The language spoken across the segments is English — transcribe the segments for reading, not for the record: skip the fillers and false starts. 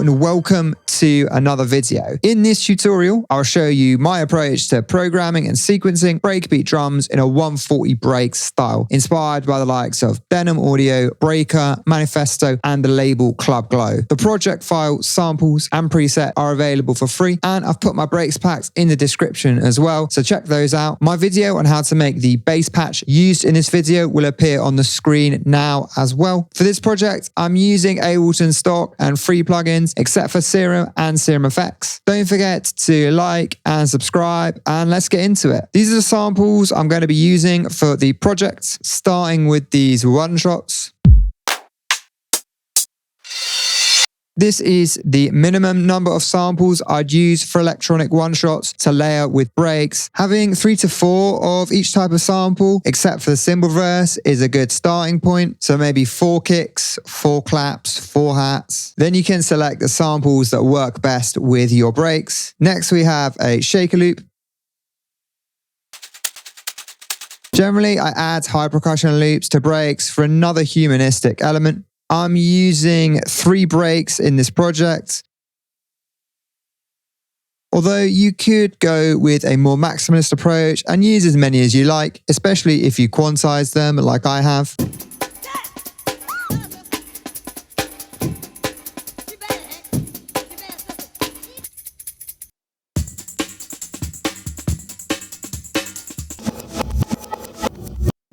and welcome to another video. In this tutorial, I'll show you my approach to programming and sequencing breakbeat drums in a 140 break style, inspired by the likes of Denham Audio, Breaka, Festo, and the label Club Glow. The project file, samples, and preset are available for free, and I've put my breaks packs in the description as well, so check those out. My video on how to make the bass patch used in this video will appear on the screen now as well. For this project, I'm using Ableton stock and free plugins, except for Serum and Serum Effects. Don't forget to like and subscribe, and let's get into it. These are the samples I'm going to be using for the project, starting with these one shots. This is the minimum number of samples I'd use for electronic one-shots to layer with breaks. Having 3 to 4 of each type of sample, except for the cymbal verse, is a good starting point. So maybe 4 kicks, 4 claps, 4 hats. Then you can select the samples that work best with your breaks. Next we have a shaker loop. Generally, I add high percussion loops to breaks for another humanistic element. I'm using 3 breaks in this project. Although you could go with a more maximalist approach and use as many as you like, especially if you quantize them like I have.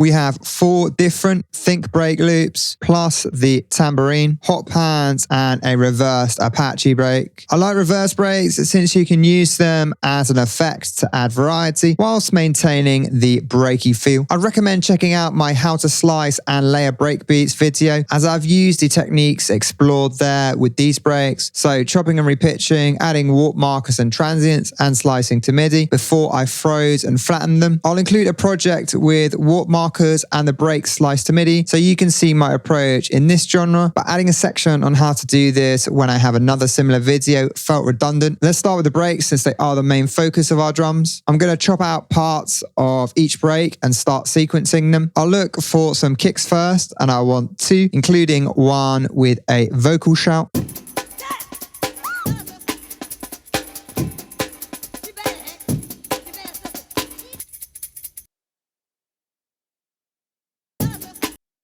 We have 4 different think break loops, plus the tambourine, hot pans, and a reversed Apache break. I like reverse breaks since you can use them as an effect to add variety whilst maintaining the breaky feel. I recommend checking out my how to slice and layer breakbeats video, as I've used the techniques explored there with these breaks. So chopping and repitching, adding warp markers and transients, and slicing to MIDI before I froze and flattened them. I'll include a project with warp markers and the break slice to MIDI, so you can see my approach in this genre, but adding a section on how to do this when I have another similar video felt redundant. Let's start with the breaks since they are the main focus of our drums. I'm going to chop out parts of each break and start sequencing them. I'll look for some kicks first, and I want 2, including one with a vocal shout.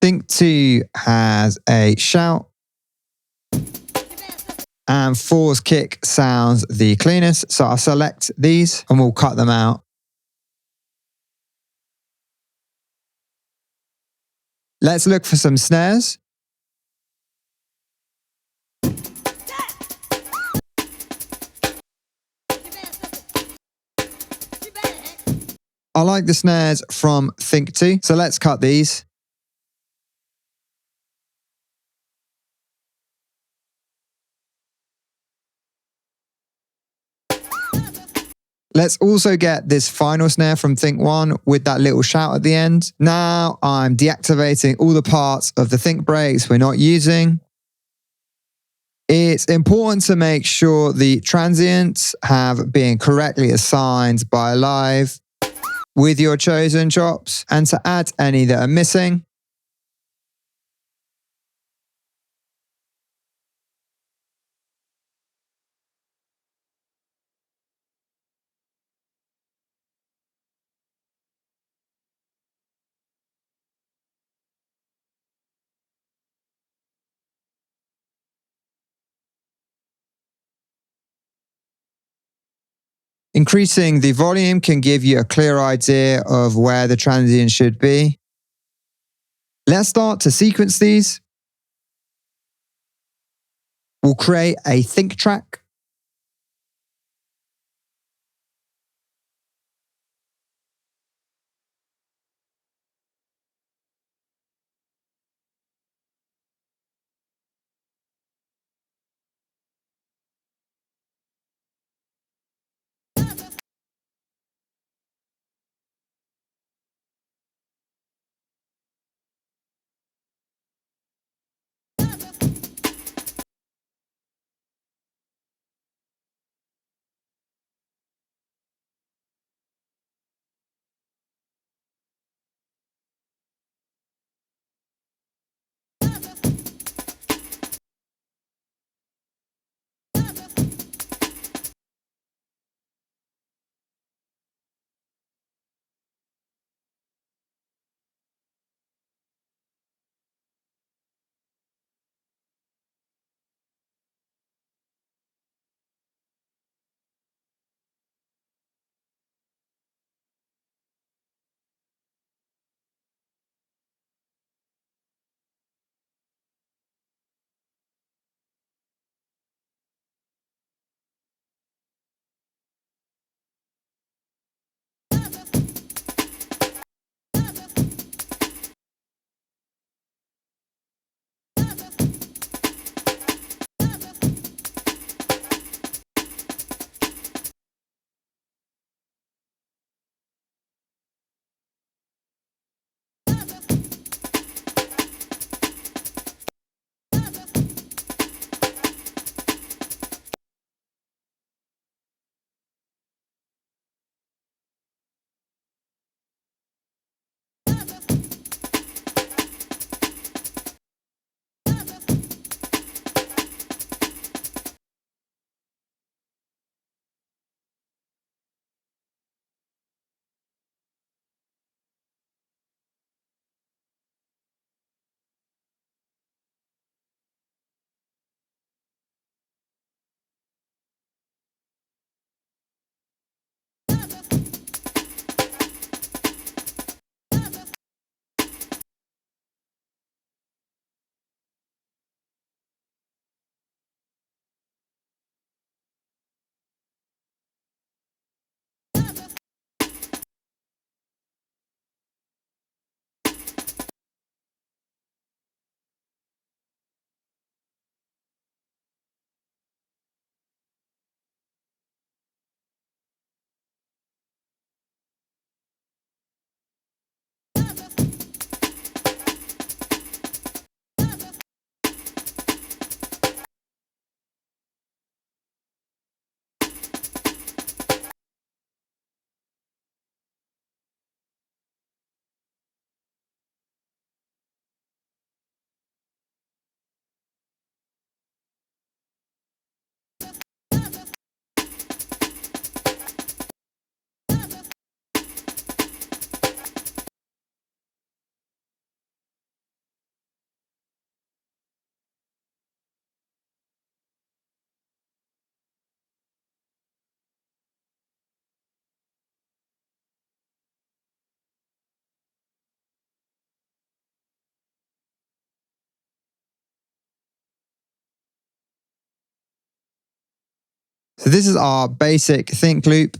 Think 2 has a shout, and 4's kick sounds the cleanest, so I'll select these and we'll cut them out. Let's look for some snares. I like the snares from Think 2, so let's cut these. Let's also get this final snare from Think 1 with that little shout at the end. Now I'm deactivating all the parts of the Think breaks we're not using. It's important to make sure the transients have been correctly assigned by Live with your chosen chops, and to add any that are missing. Increasing the volume can give you a clear idea of where the transient should be. Let's start to sequence these. We'll create a think track. So this is our basic think loop.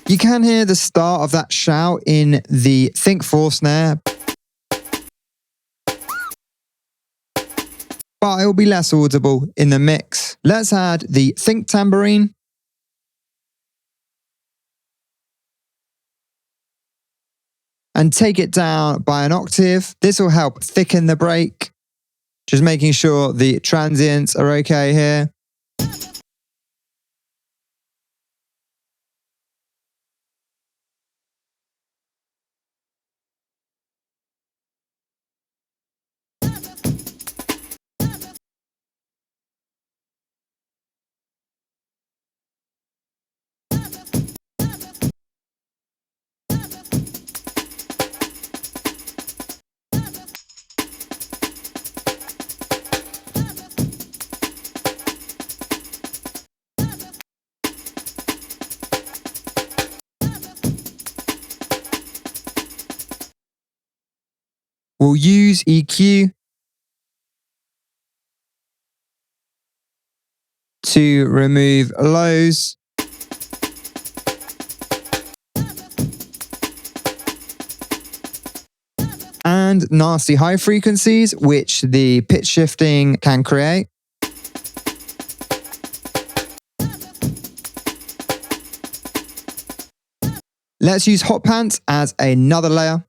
You can hear the start of that shout in the think 4 snare, but it will be less audible in the mix. Let's add the think tambourine. And take it down by an octave. This will help thicken the break. Just making sure the transients are okay here. We'll use EQ to remove lows. And nasty high frequencies, which the pitch shifting can create. Let's use hot pants as another layer.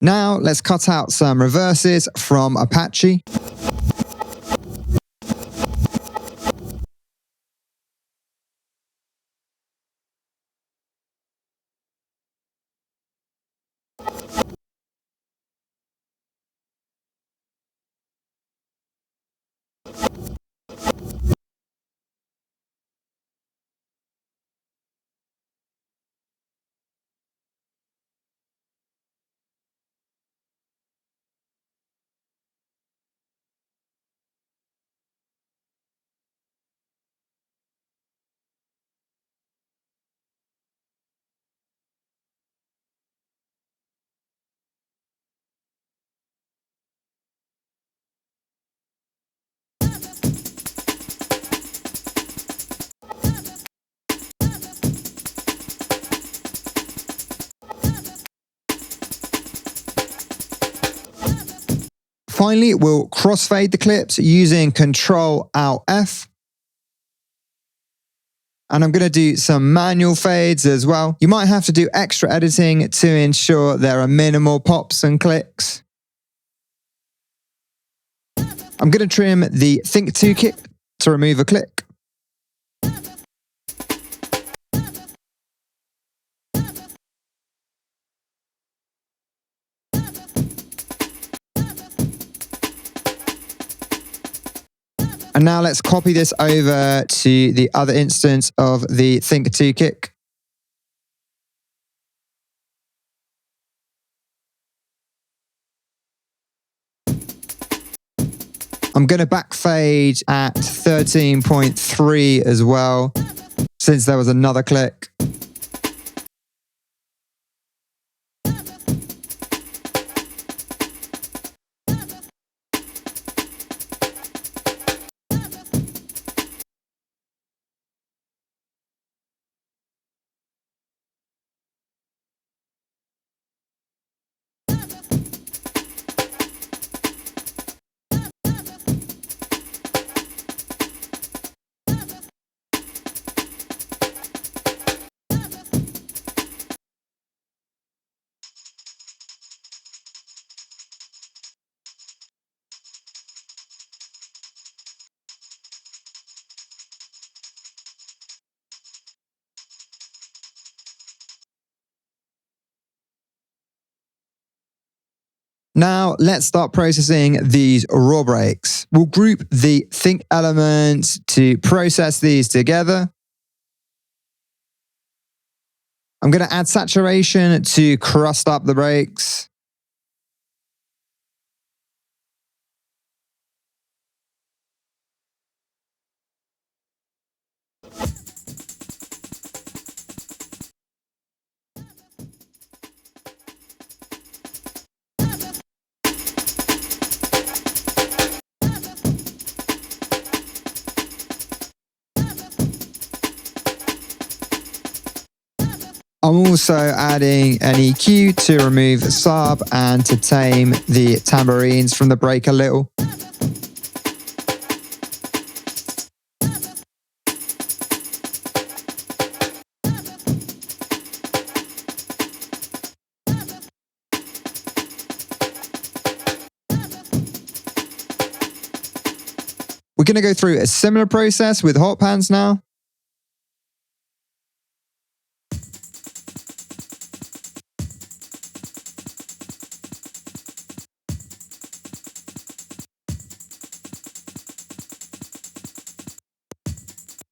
Now let's cut out some reverses from Apache. Finally, we'll crossfade the clips using Ctrl-Alt-F. And I'm going to do some manual fades as well. You might have to do extra editing to ensure there are minimal pops and clicks. I'm going to trim the Think 2 kick to remove a click. And now let's copy this over to the other instance of the Think 2 kick. I'm going to backfade at 13.3 as well, since there was another click. Now, let's start processing these raw breaks. We'll group the think elements to process these together. I'm going to add saturation to crust up the breaks. I'm also adding an EQ to remove sub and to tame the tambourines from the break a little. We're going to go through a similar process with hot pans now.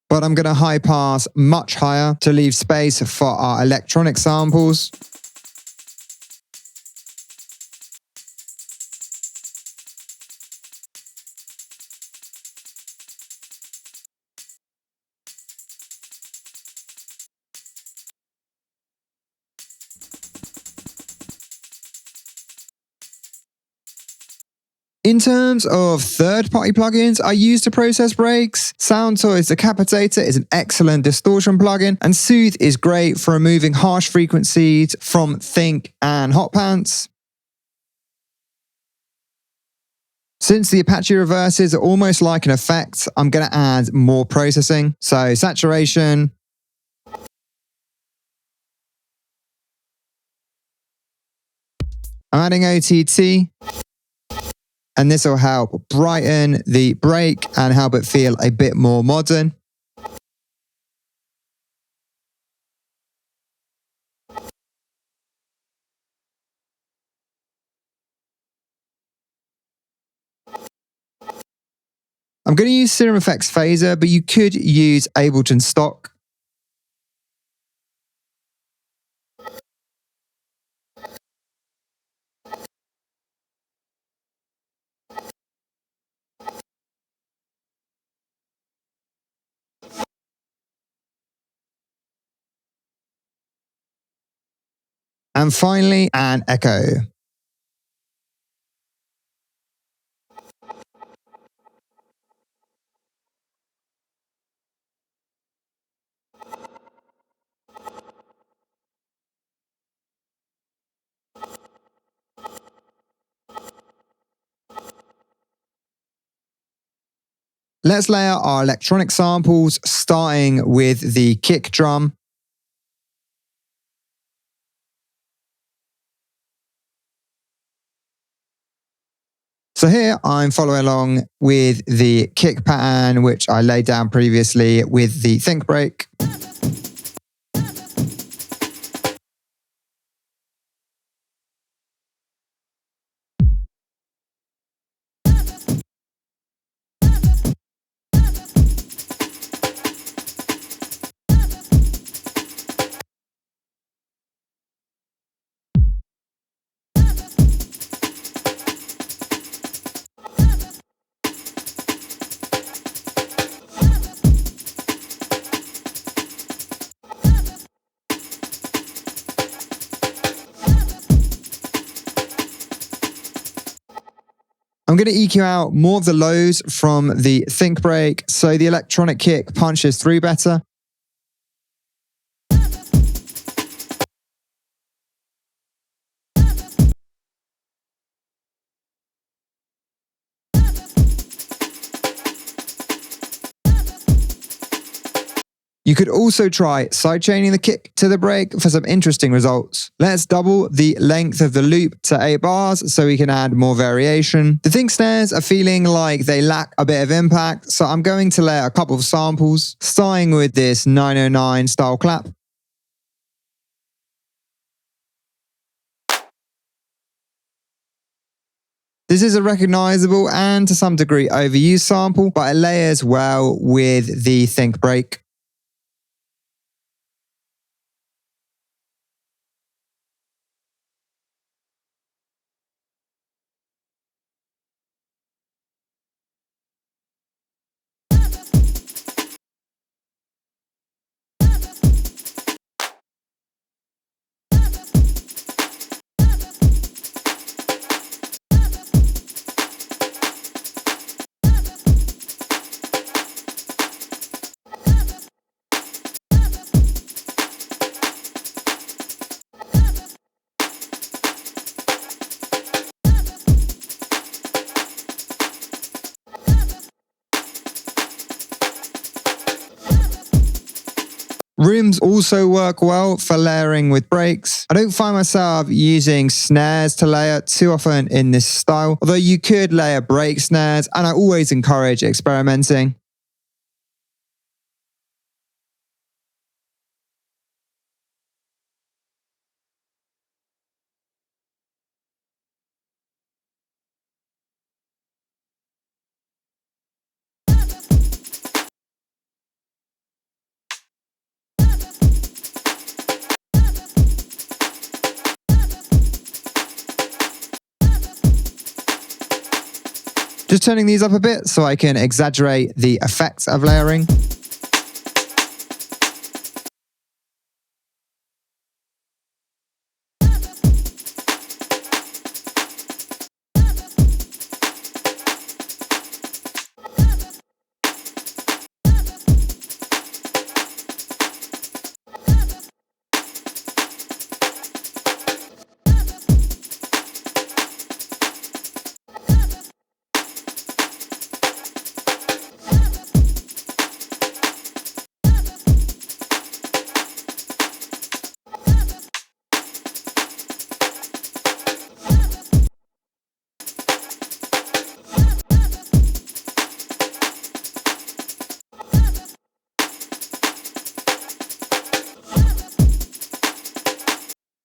But I'm going to high pass much higher to leave space for our electronic samples. In terms of third-party plugins I use to process breaks, Soundtoys Decapitator is an excellent distortion plugin, and Soothe is great for removing harsh frequencies from Think and hot pans. Since the Apache reverses are almost like an effect, I'm going to add more processing. So saturation. I'm adding OTT. And this will help brighten the break and help it feel a bit more modern. I'm going to use Serum Effects Phaser, but you could use Ableton Stock. And finally, an echo. Let's layer our electronic samples, starting with the kick drum. So here I'm following along with the kick pattern, which I laid down previously with the think break. I'm going to EQ out more of the lows from the think break so the electronic kick punches through better. You could also try sidechaining the kick to the break for some interesting results. Let's double the length of the loop to 8 bars so we can add more variation. The think snares are feeling like they lack a bit of impact, so I'm going to layer a couple of samples, starting with this 909 style clap. This is a recognizable and to some degree overused sample, but it layers well with the think break. Rooms also work well for layering with breaks. I don't find myself using snares to layer too often in this style, although you could layer break snares, and I always encourage experimenting. Just turning these up a bit so I can exaggerate the effects of layering.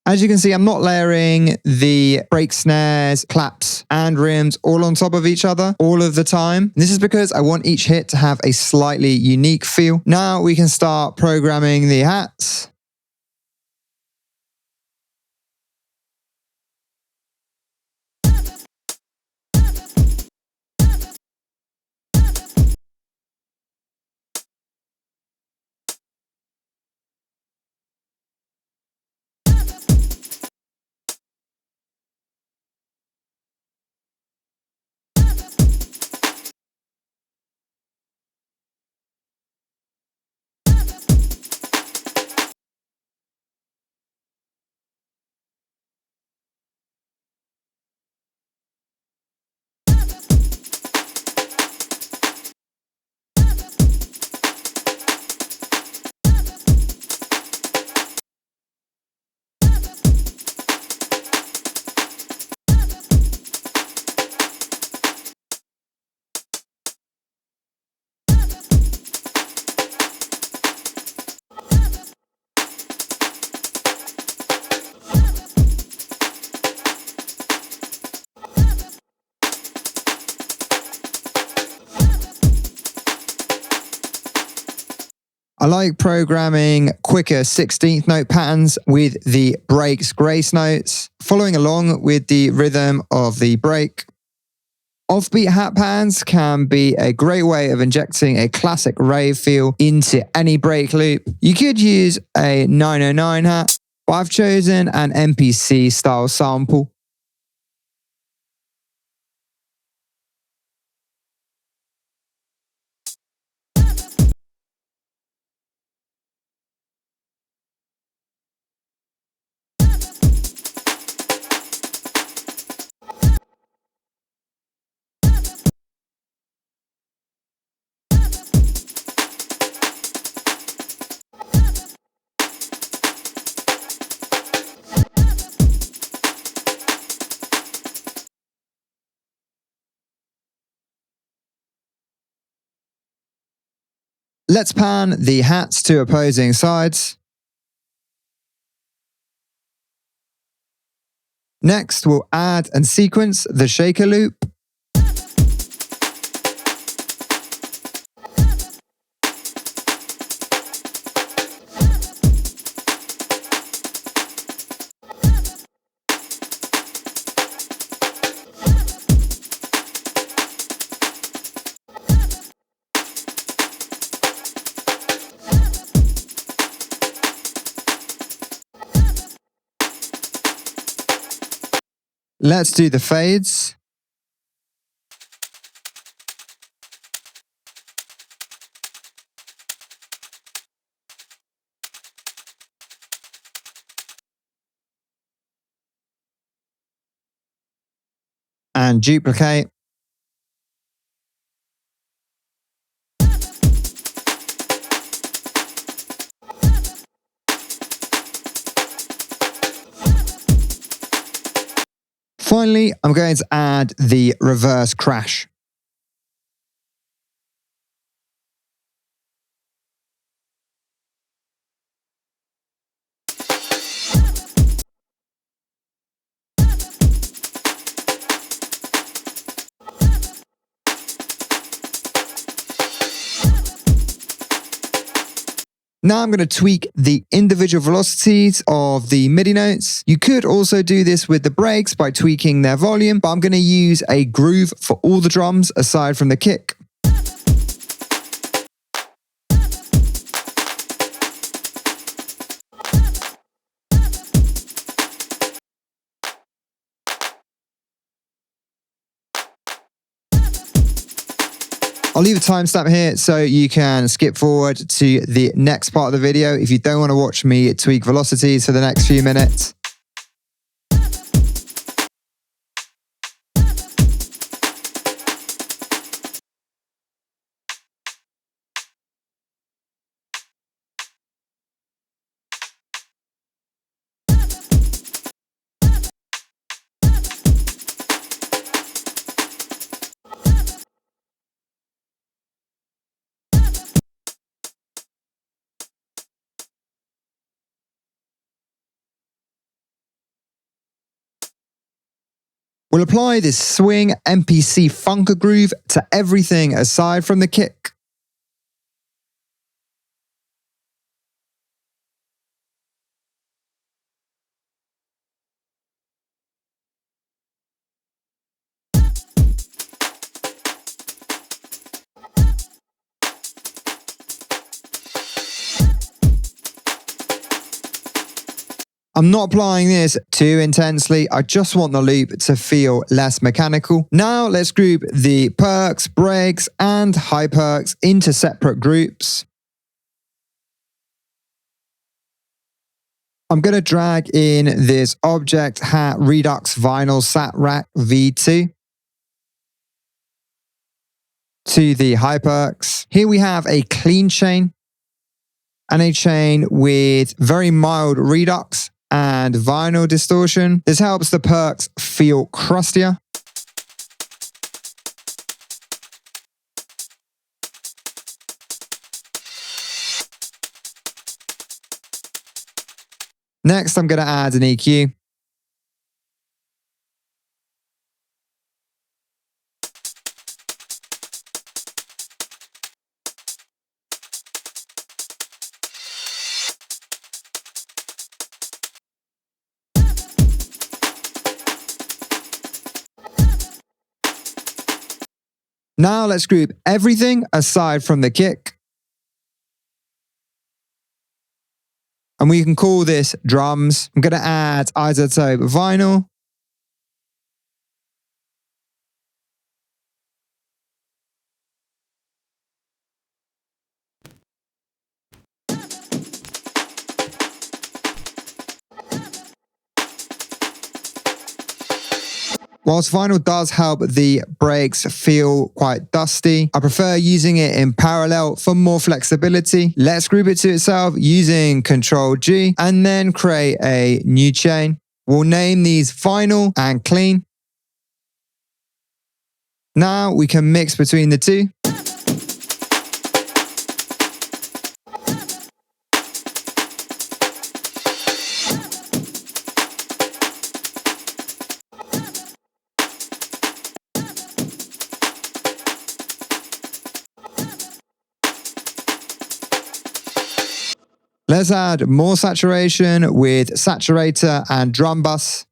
As you can see, I'm not layering the break snares, claps, and rims all on top of each other all of the time. This is because I want each hit to have a slightly unique feel. Now we can start programming the hats. I like programming quicker 16th note patterns with the breaks grace notes, following along with the rhythm of the break. Offbeat hat patterns can be a great way of injecting a classic rave feel into any break loop. You could use a 909 hat, but I've chosen an MPC style sample. Let's pan the hats to opposing sides. Next, we'll add and sequence the shaker loop. Let's do the fades. And duplicate. Finally, I'm going to add the reverse crash. Now I'm going to tweak the individual velocities of the MIDI notes. You could also do this with the breaks by tweaking their volume, but I'm going to use a groove for all the drums aside from the kick. I'll leave a timestamp here so you can skip forward to the next part of the video if you don't want to watch me tweak velocities for the next few minutes. We'll apply this swing MPC funker groove to everything aside from the kick. I'm not applying this too intensely, I just want the loop to feel less mechanical. Now let's group the perks, breaks, and high perks into separate groups. I'm going to drag in this Object Hat Redux Vinyl Sat Rack V2 to the high perks. Here we have a clean chain and a chain with very mild redux and vinyl distortion. This helps the perks feel crustier. Next, I'm going to add an EQ. Now let's group everything aside from the kick. And we can call this drums. I'm going to add isotope vinyl. Whilst vinyl does help the breaks feel quite dusty, I prefer using it in parallel for more flexibility. Let's group it to itself using Ctrl G and then create a new chain. We'll name these vinyl and clean. Now we can mix between the two. Let's add more saturation with saturator and drum bus.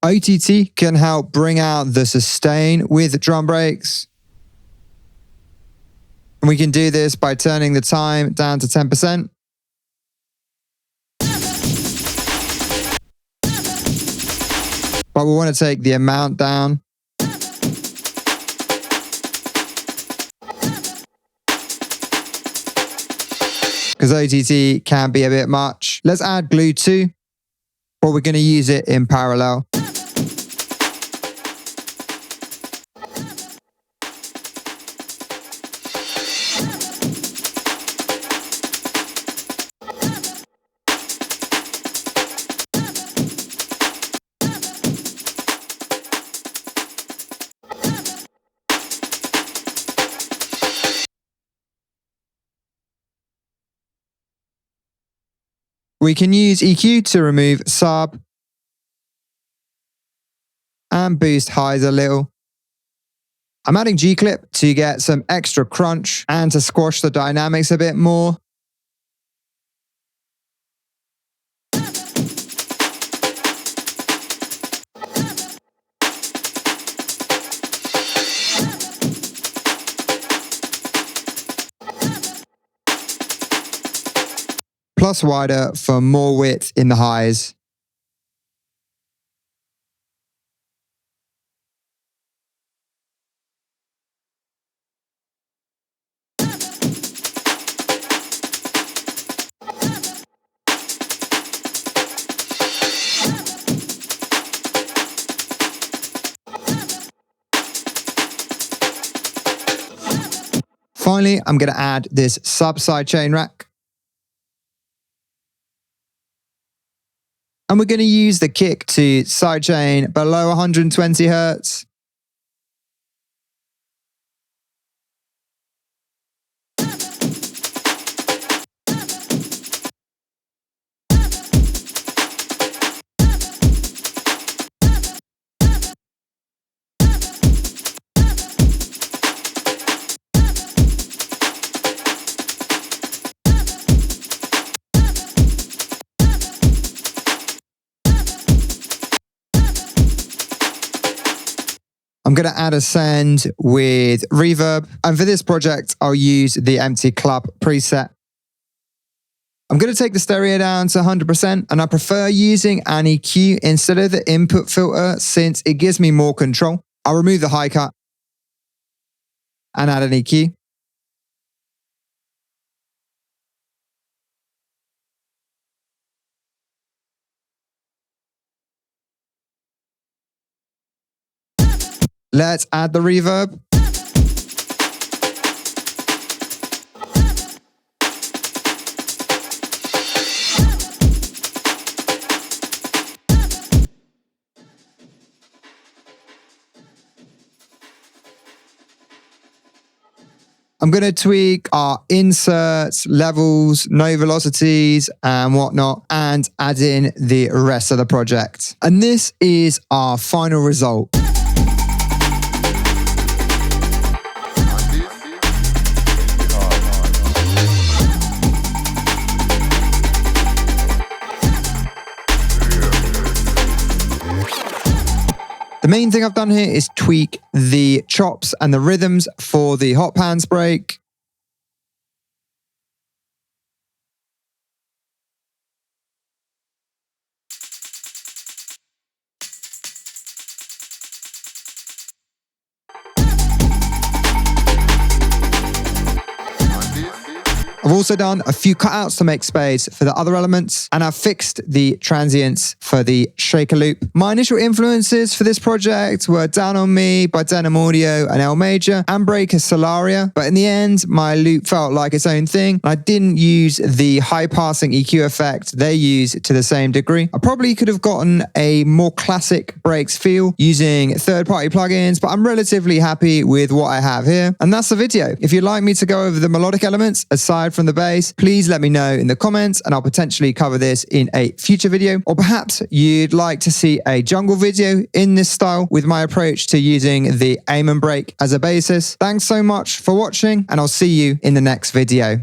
OTT can help bring out the sustain with drum breaks. And we can do this by turning the time down to 10%. But we want to take the amount down. Because OTT can be a bit much. Let's add glue too, but we're going to use it in parallel. We can use EQ to remove sub and boost highs a little. I'm adding G-clip to get some extra crunch and to squash the dynamics a bit more. Plus wider for more width in the highs. Finally, I'm going to add this sub sidechain rack. And we're going to use the kick to sidechain below 120 Hertz. I'm going to add a send with reverb. And for this project, I'll use the empty club preset. I'm going to take the stereo down to 100%, and I prefer using an EQ instead of the input filter since it gives me more control. I'll remove the high cut and add an EQ. Let's add the reverb. I'm going to tweak our inserts, levels, no velocities and whatnot, and add in the rest of the project. And this is our final result. The main thing I've done here is tweak the chops and the rhythms for the hot pans break. I've also done a few cutouts to make space for the other elements, and I've fixed the transients for the shaker loop. My initial influences for this project were Down On Me by Denham Audio and L Major, and Breaka Solaria, but in the end, my loop felt like its own thing. I didn't use the high passing EQ effect they use to the same degree. I probably could have gotten a more classic breaks feel using third-party plugins, but I'm relatively happy with what I have here. And that's the video. If you'd like me to go over the melodic elements aside from the bass, please let me know in the comments and I'll potentially cover this in a future video. Or perhaps you'd like to see a jungle video in this style with my approach to using the aim and break as a basis. Thanks so much for watching, and I'll see you in the next video.